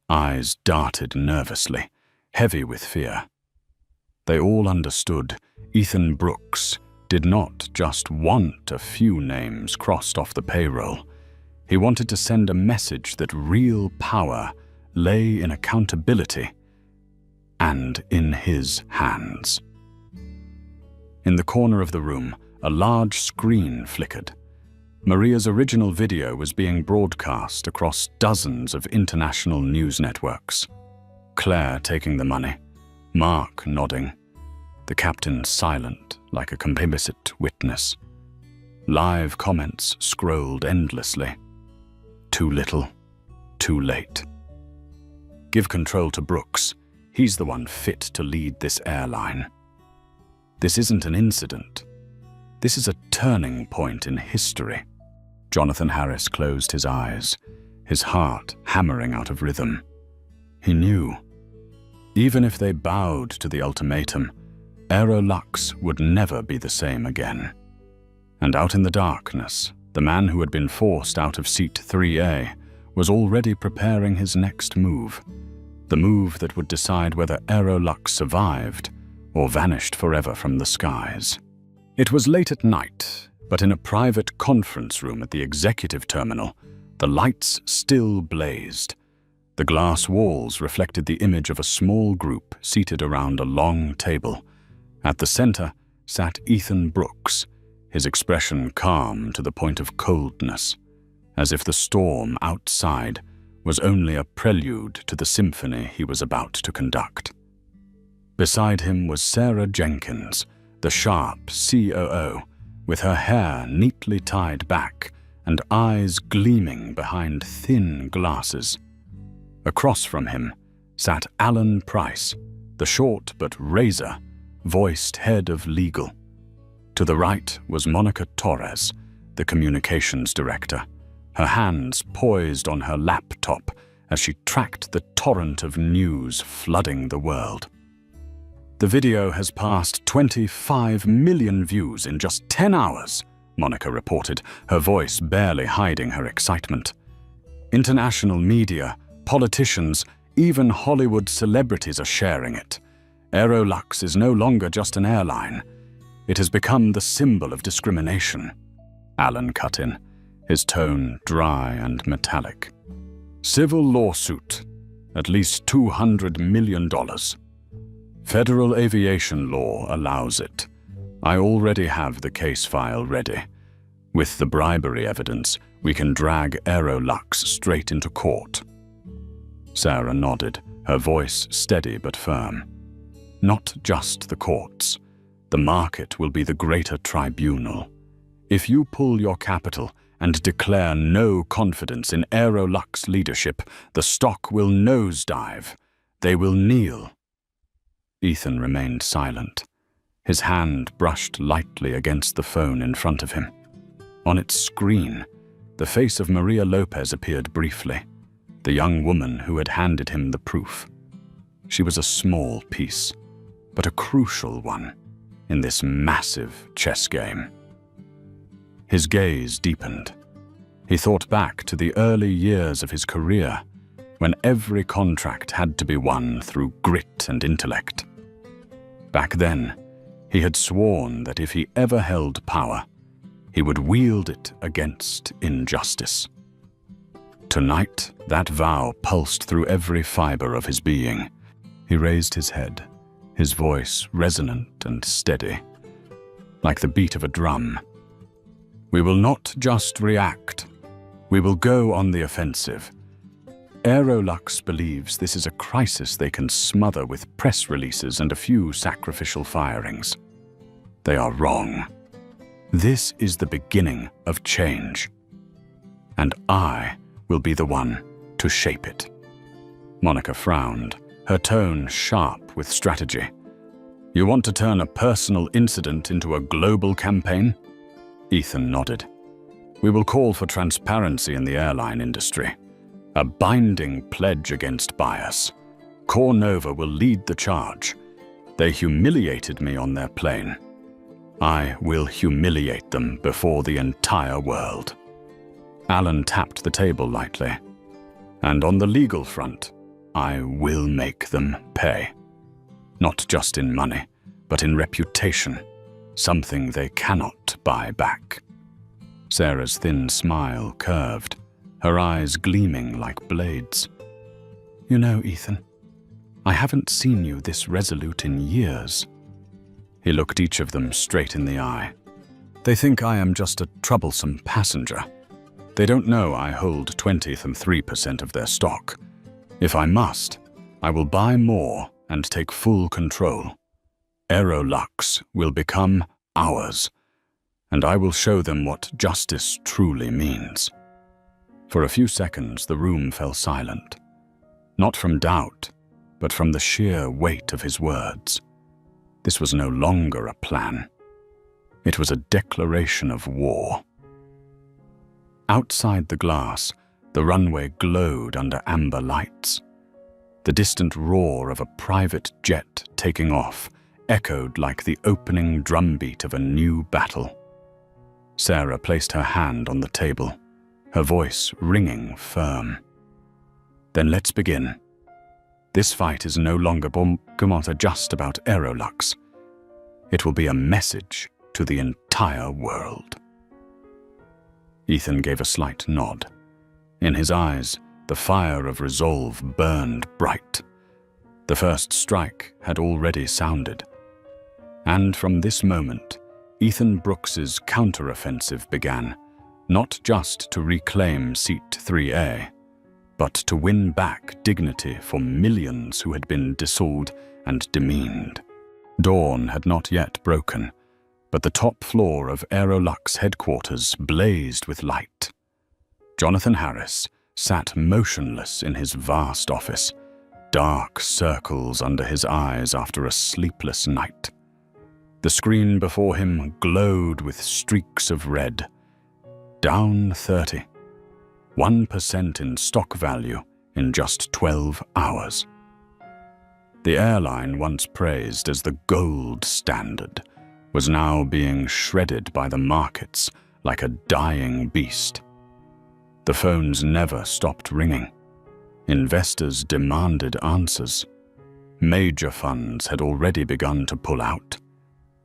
Speaker 1: Eyes darted nervously, heavy with fear. They all understood Ethan Brooks did not just want a few names crossed off the payroll. He wanted to send a message that real power lay in accountability and in his hands. In the corner of the room, a large screen flickered. Maria's original video was being broadcast across dozens of international news networks. Claire taking the money, Mark nodding, the captain silent like a complicit witness. Live comments scrolled endlessly. Too little, too late. Give control to Brooks. He's the one fit to lead this airline. This isn't an incident. This is a turning point in history. Jonathan Harris closed his eyes, his heart hammering out of rhythm. He knew. Even if they bowed to the ultimatum, Aerolux would never be the same again. And out in the darkness, the man who had been forced out of seat 3A was already preparing his next move, the move that would decide whether Aerolux survived or vanished forever from the skies. It was late at night, but in a private conference room at the executive terminal, the lights still blazed. The glass walls reflected the image of a small group seated around a long table. At the center sat Ethan Brooks, his expression calm to the point of coldness, as if the storm outside was only a prelude to the symphony he was about to conduct. Beside him was Sarah Jenkins, the sharp COO, with her hair neatly tied back and eyes gleaming behind thin glasses. Across from him sat Alan Price, the short but razor-voiced head of legal. To the right was Monica Torres, the communications director, her hands poised on her laptop as she tracked the torrent of news flooding the world. "The video has passed 25 million views in just 10 hours, Monica reported, her voice barely hiding her excitement. "International media, politicians, even Hollywood celebrities are sharing it. Aerolux is no longer just an airline. It has become the symbol of discrimination," Alan cut in, his tone dry and metallic. "Civil lawsuit, at least $200 million. Federal aviation law allows it. I already have the case file ready. With the bribery evidence, we can drag Aerolux straight into court." Sarah nodded, her voice steady but firm. "Not just the courts. The market will be the greater tribunal. If you pull your capital and declare no confidence in Aerolux leadership, the stock will nosedive. They will kneel." Ethan remained silent. His hand brushed lightly against the phone in front of him. On its screen, the face of Maria Lopez appeared briefly, the young woman who had handed him the proof. She was a small piece, but a crucial one in this massive chess game. His gaze deepened. He thought back to the early years of his career, when every contract had to be won through grit and intellect. Back then, he had sworn that if he ever held power, he would wield it against injustice. Tonight, that vow pulsed through every fiber of his being. He raised his head, his voice resonant and steady, like the beat of a drum. "We will not just react. We will go on the offensive. Aerolux believes this is a crisis they can smother with press releases and a few sacrificial firings. They are wrong. This is the beginning of change. And I will be the one to shape it." Monica frowned, her tone sharp with strategy. "You want to turn a personal incident into a global campaign?" Ethan nodded. "We will call for transparency in the airline industry. A binding pledge against bias. Cornova will lead the charge. They humiliated me on their plane. I will humiliate them before the entire world." Alan tapped the table lightly. "And on the legal front, I will make them pay. Not just in money, but in reputation, something they cannot buy back." Sarah's thin smile curved, her eyes gleaming like blades. "You know, Ethan, I haven't seen you this resolute in years." He looked each of them straight in the eye. "They think I am just a troublesome passenger. They don't know I hold 23% of their stock. If I must, I will buy more and take full control. Aerolux will become ours, and I will show them what justice truly means." For a few seconds, the room fell silent. Not from doubt, but from the sheer weight of his words. This was no longer a plan. It was a declaration of war. Outside the glass, the runway glowed under amber lights. The distant roar of a private jet taking off echoed like the opening drumbeat of a new battle. Sarah placed her hand on the table, her voice ringing firm. "Then let's begin. This fight is no longer just about Aerolux. It will be a message to the entire world." Ethan gave a slight nod. In his eyes, the fire of resolve burned bright. The first strike had already sounded. And from this moment, Ethan Brooks's counteroffensive began, not just to reclaim Seat 3A, but to win back dignity for millions who had been dissolved and demeaned. Dawn had not yet broken, but the top floor of Aerolux headquarters blazed with light. Jonathan Harris sat motionless in his vast office, dark circles under his eyes after a sleepless night. The screen before him glowed with streaks of red, Down 30. 1% in stock value in just 12 hours. The airline once praised as the gold standard was now being shredded by the markets like a dying beast. The phones never stopped ringing. Investors demanded answers. Major funds had already begun to pull out.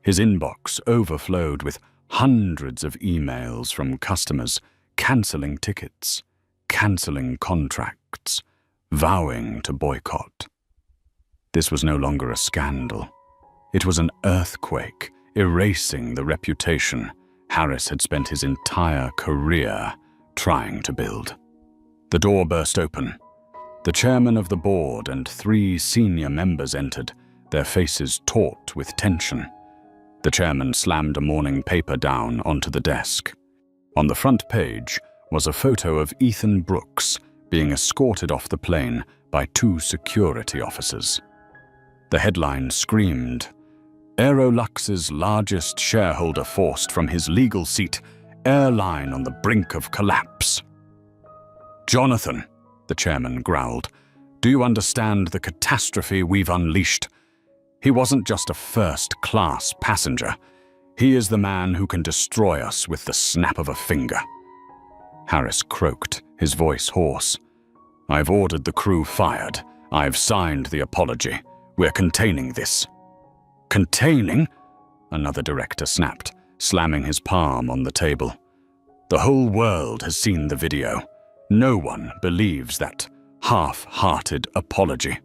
Speaker 1: His inbox overflowed with hundreds of emails from customers cancelling tickets, cancelling contracts, vowing to boycott. This was no longer a scandal. It was an earthquake, erasing the reputation Harris had spent his entire career trying to build. The door burst open. The chairman of the board and 3 senior members entered, their faces taut with tension. The chairman slammed a morning paper down onto the desk. On the front page was a photo of Ethan Brooks being escorted off the plane by 2 security officers. The headline screamed, "Aerolux's largest shareholder forced from his legal seat, airline on the brink of collapse." "Jonathan," the chairman growled, "do you understand the catastrophe we've unleashed? He wasn't just a first-class passenger. He is the man who can destroy us with the snap of a finger." Harris croaked, his voice hoarse. "I've ordered the crew fired. I've signed the apology. We're containing this." "Containing?" another director snapped, slamming his palm on the table. "The whole world has seen the video. No one believes that half-hearted apology.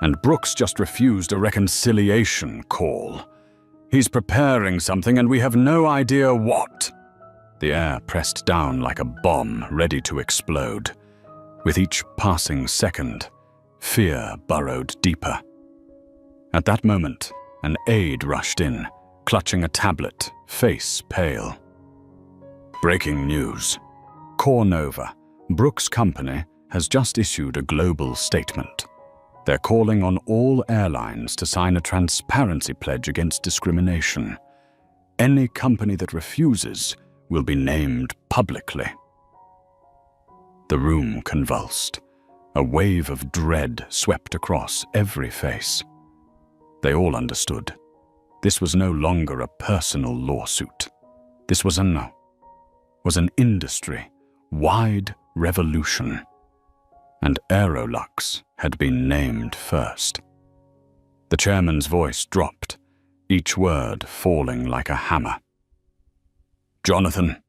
Speaker 1: And Brooks just refused a reconciliation call. He's preparing something and we have no idea what." The air pressed down like a bomb ready to explode. With each passing second, fear burrowed deeper. At that moment, an aide rushed in, clutching a tablet, face pale. "Breaking news. Cornova, Brooks' company, has just issued a global statement. They're calling on all airlines to sign a transparency pledge against discrimination. Any company that refuses will be named publicly." The room convulsed. A wave of dread swept across every face. They all understood. This was no longer a personal lawsuit. This was an industry-wide revolution. And Aerolux had been named first. The chairman's voice dropped, each word falling like a hammer. "Jonathan,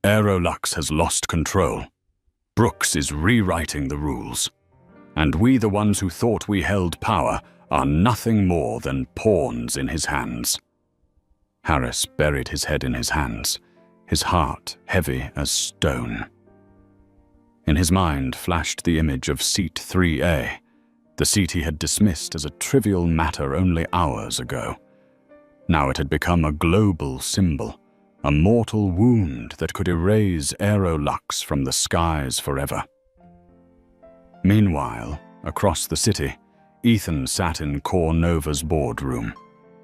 Speaker 1: Aerolux has lost control. Brooks is rewriting the rules. And we, the ones who thought we held power, are nothing more than pawns in his hands." Harris buried his head in his hands, his heart heavy as stone. In his mind flashed the image of Seat 3A, the seat he had dismissed as a trivial matter only hours ago. Now it had become a global symbol, a mortal wound that could erase Aerolux from the skies forever. Meanwhile, across the city, Ethan sat in Cornova's boardroom.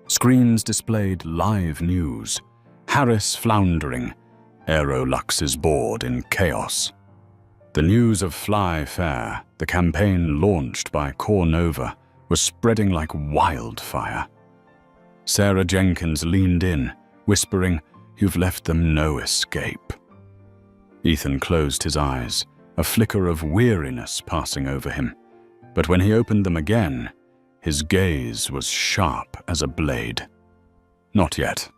Speaker 1: Screens displayed live news, Harris floundering, Aerolux's board in chaos. The news of Fly Fair, the campaign launched by Cornova, was spreading like wildfire. Sarah Jenkins leaned in, whispering, "You've left them no escape." Ethan closed his eyes, a flicker of weariness passing over him. But when he opened them again, his gaze was sharp as a blade. "Not yet.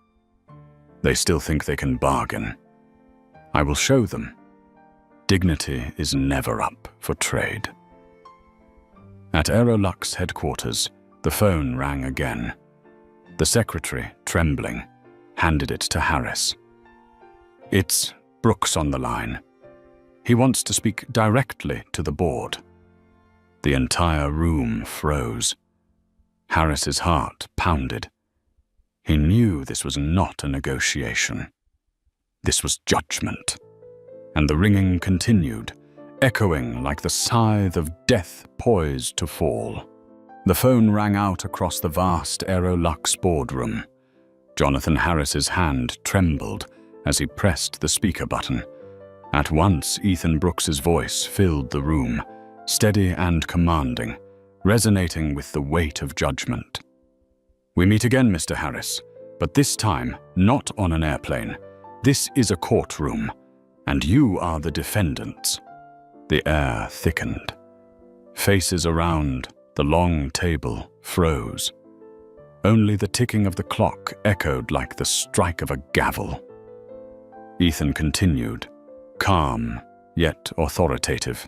Speaker 1: They still think they can bargain. I will show them. Dignity is never up for trade." At Aerolux headquarters, the phone rang again. The secretary, trembling, handed it to Harris. "It's Brooks on the line. He wants to speak directly to the board." The entire room froze. Harris's heart pounded. He knew this was not a negotiation. This was judgment. And the ringing continued, echoing like the scythe of death poised to fall. The phone rang out across the vast Aerolux boardroom. Jonathan Harris's hand trembled as he pressed the speaker button. At once, Ethan Brooks's voice filled the room, steady and commanding, resonating with the weight of judgment. "We meet again, Mr. Harris, but this time not on an airplane. This is a courtroom, and you are the defendants." The air thickened. Faces around the long table froze. Only the ticking of the clock echoed like the strike of a gavel. Ethan continued, calm yet authoritative.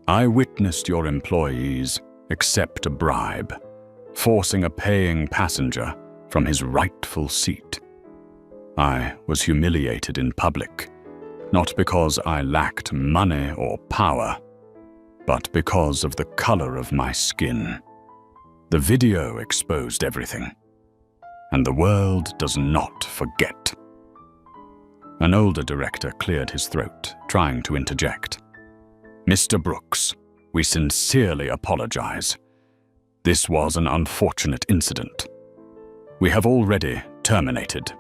Speaker 1: "I witnessed your employees accept a bribe, forcing a paying passenger from his rightful seat. I was humiliated in public, not because I lacked money or power, but because of the color of my skin. The video exposed everything, and the world does not forget." An older director cleared his throat, trying to interject. "Mr. Brooks, we sincerely apologize. This was an unfortunate incident." "We have already terminated,"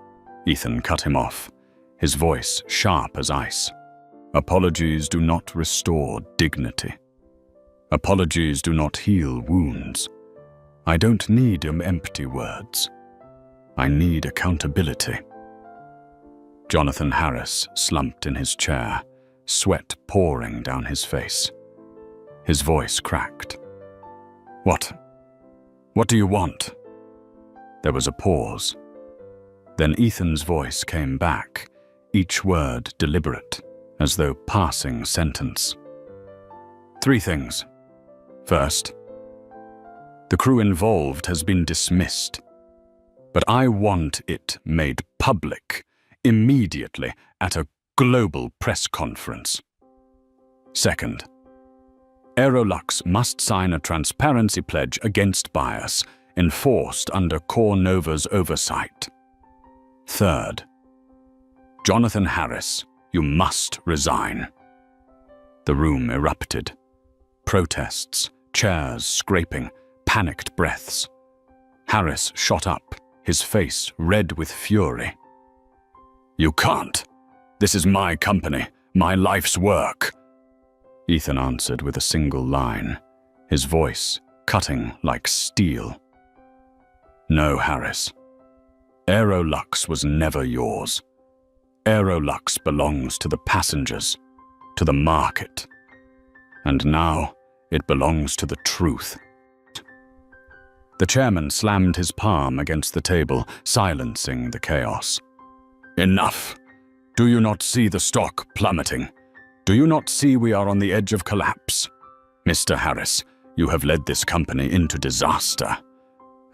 Speaker 1: Ethan cut him off, his voice sharp as ice. "Apologies do not restore dignity. Apologies do not heal wounds. I don't need empty words. I need accountability." Jonathan Harris slumped in his chair, sweat pouring down his face. His voice cracked. What do you want?" There was a pause. Then Ethan's voice came back, each word deliberate, as though passing sentence. "3 things. First, the crew involved has been dismissed, but I want it made public immediately at a global press conference. Second, Aerolux must sign a transparency pledge against bias, enforced under CoreNova's oversight. Third, Jonathan Harris, you must resign." The room erupted. Protests, chairs scraping, panicked breaths. Harris shot up, his face red with fury. "You can't. This is my company, my life's work." Ethan answered with a single line, his voice cutting like steel. "No, Harris. Aerolux was never yours. Aerolux belongs to the passengers, to the market. And now it belongs to the truth." The chairman slammed his palm against the table, silencing the chaos. "Enough. Do you not see the stock plummeting? Do you not see we are on the edge of collapse? Mr. Harris, you have led this company into disaster.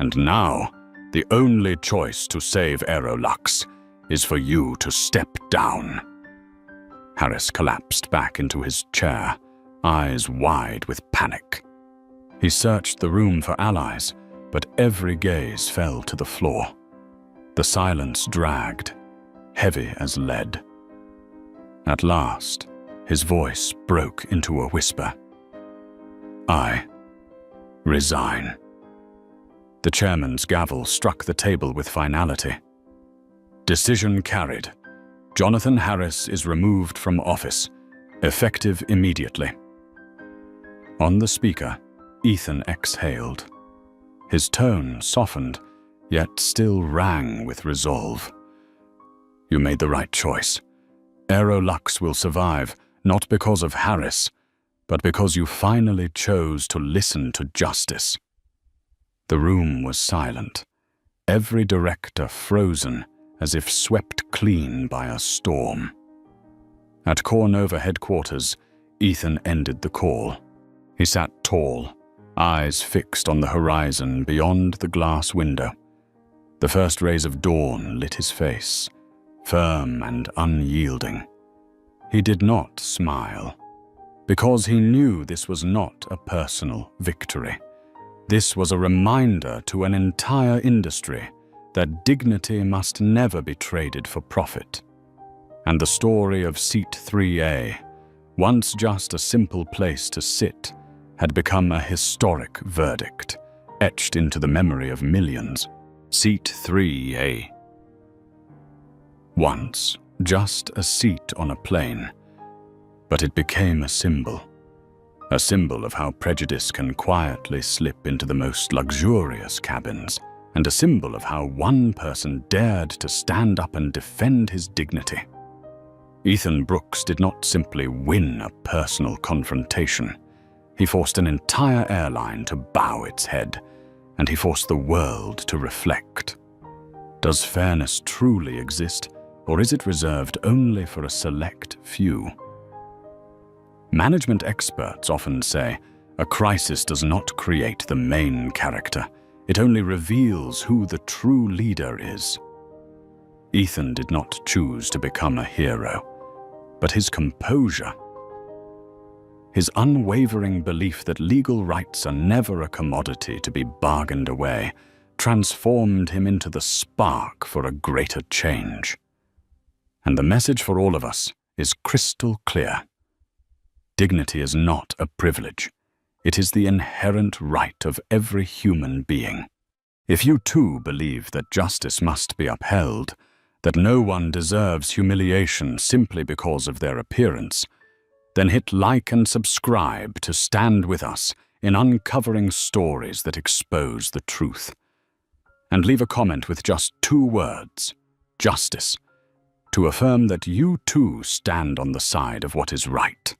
Speaker 1: And now, the only choice to save Aerolux is for you to step down." Harris collapsed back into his chair, eyes wide with panic. He searched the room for allies, but every gaze fell to the floor. The silence dragged, heavy as lead. At last, his voice broke into a whisper. "I resign." The chairman's gavel struck the table with finality. "Decision carried. Jonathan Harris is removed from office, effective immediately." On the speaker, Ethan exhaled. His tone softened, yet still rang with resolve. "You made the right choice. Aerolux will survive, not because of Harris, but because you finally chose to listen to justice." The room was silent, every director frozen as if swept clean by a storm. At CoreNova headquarters, Ethan ended the call. He sat tall, eyes fixed on the horizon beyond the glass window. The first rays of dawn lit his face, firm and unyielding. He did not smile, because he knew this was not a personal victory. This was a reminder to an entire industry that dignity must never be traded for profit. And the story of Seat 3A, once just a simple place to sit, had become a historic verdict, etched into the memory of millions. Seat 3A. Once, just a seat on a plane, but it became a symbol of how prejudice can quietly slip into the most luxurious cabins, and a symbol of how one person dared to stand up and defend his dignity. Ethan Brooks did not simply win a personal confrontation. He forced an entire airline to bow its head, and he forced the world to reflect. Does fairness truly exist, or is it reserved only for a select few? Management experts often say, a crisis does not create the main character. It only reveals who the true leader is. Ethan did not choose to become a hero, but his composure, his unwavering belief that legal rights are never a commodity to be bargained away, transformed him into the spark for a greater change. And the message for all of us is crystal clear. Dignity is not a privilege. It is the inherent right of every human being. If you too believe that justice must be upheld, that no one deserves humiliation simply because of their appearance, then hit like and subscribe to stand with us in uncovering stories that expose the truth. And leave a comment with just 2 words, justice, to affirm that you too stand on the side of what is right.